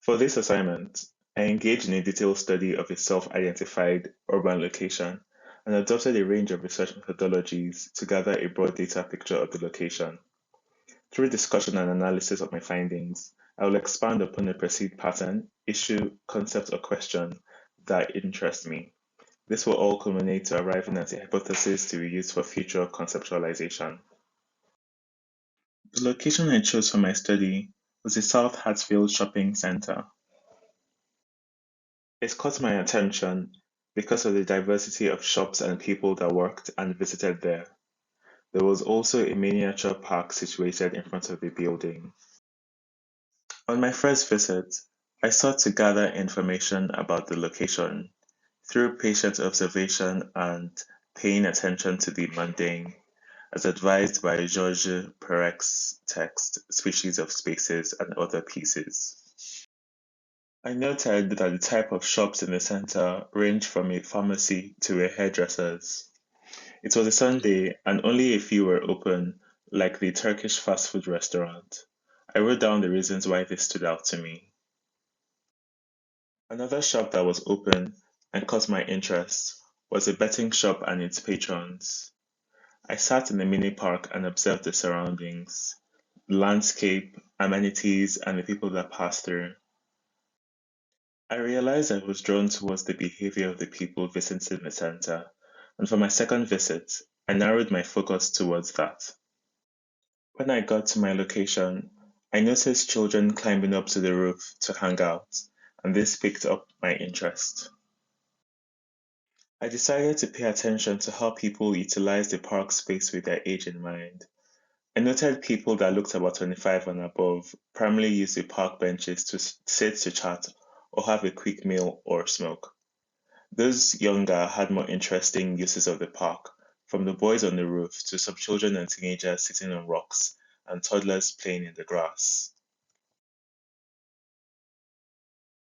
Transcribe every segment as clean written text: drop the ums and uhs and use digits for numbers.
For this assignment, I engaged in a detailed study of a self-identified urban location and adopted a range of research methodologies to gather a broad data picture of the location. Through discussion and analysis of my findings, I will expand upon a perceived pattern, issue, concept, or question that interests me. This will all culminate to arriving at a hypothesis to be used for future conceptualization. The location I chose for my study was the South Hatfield Shopping Center. It caught my attention because of the diversity of shops and people that worked and visited there. There was also a miniature park situated in front of the building. On my first visit, I sought to gather information about the location through patient observation and paying attention to the mundane, as advised by Georges Perec's text, Species of Spaces and Other Pieces. I noted that the type of shops in the center ranged from a pharmacy to a hairdresser's. It was a Sunday and only a few were open, like the Turkish fast food restaurant. I wrote down the reasons why this stood out to me. Another shop that was open and caught my interest was a betting shop and its patrons. I sat in the mini park and observed the surroundings, the landscape, amenities, and the people that passed through. I realized I was drawn towards the behavior of the people visiting the center, and for my second visit, I narrowed my focus towards that. When I got to my location, I noticed children climbing up to the roof to hang out, and this piqued up my interest. I decided to pay attention to how people utilize the park space with their age in mind. I noted people that looked about 25 and above primarily use the park benches to sit to chat or have a quick meal or smoke. Those younger had more interesting uses of the park, from the boys on the roof to some children and teenagers sitting on rocks and toddlers playing in the grass.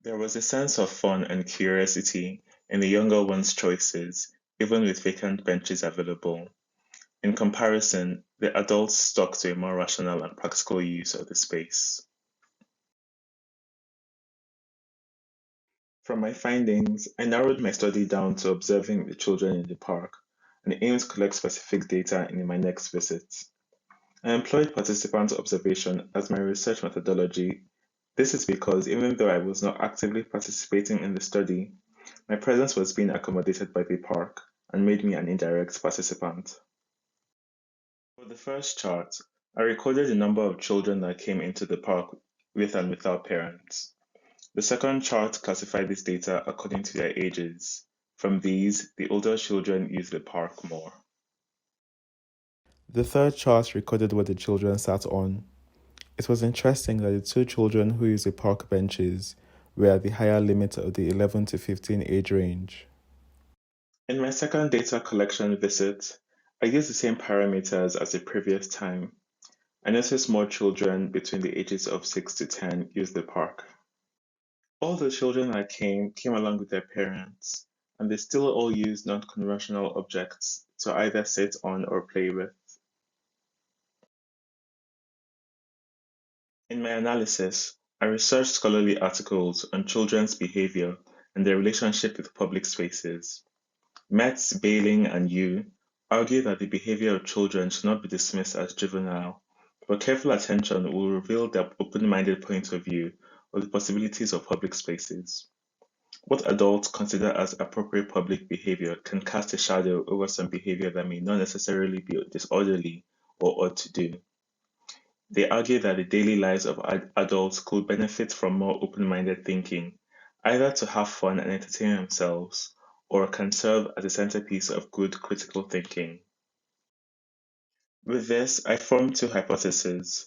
There was a sense of fun and curiosity in the younger ones' choices, even with vacant benches available. In comparison, the adults stuck to a more rational and practical use of the space. From my findings, I narrowed my study down to observing the children in the park and aimed to collect specific data in my next visit. I employed participant observation as my research methodology. This is because even though I was not actively participating in the study, my presence was being accommodated by the park and made me an indirect participant. For the first chart, I recorded the number of children that came into the park with and without parents. The second chart classified this data according to their ages. From these, the older children use the park more. The third chart recorded what the children sat on. It was interesting that the two children who used the park benches were at the higher limit of the 11 to 15 age range. In my second data collection visit, I used the same parameters as the previous time. I noticed more children between the ages of 6 to 10 use the park. All the children that came along with their parents, and they still all use non-conventional objects to either sit on or play with. In my analysis, I researched scholarly articles on children's behavior and their relationship with public spaces. Metz, Bailing, and Yu argue that the behavior of children should not be dismissed as juvenile, but careful attention will reveal their open-minded point of view of the possibilities of public spaces. What adults consider as appropriate public behavior can cast a shadow over some behavior that may not necessarily be disorderly or odd to do. They argue that the daily lives of adults could benefit from more open-minded thinking, either to have fun and entertain themselves, or can serve as a centerpiece of good critical thinking. With this, I formed two hypotheses.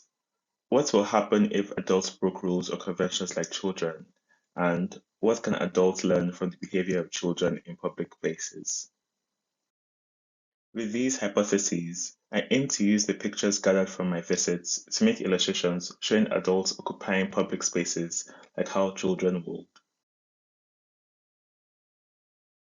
What will happen if adults broke rules or conventions like children? And what can adults learn from the behavior of children in public places? With these hypotheses, I aim to use the pictures gathered from my visits to make illustrations showing adults occupying public spaces like how children would.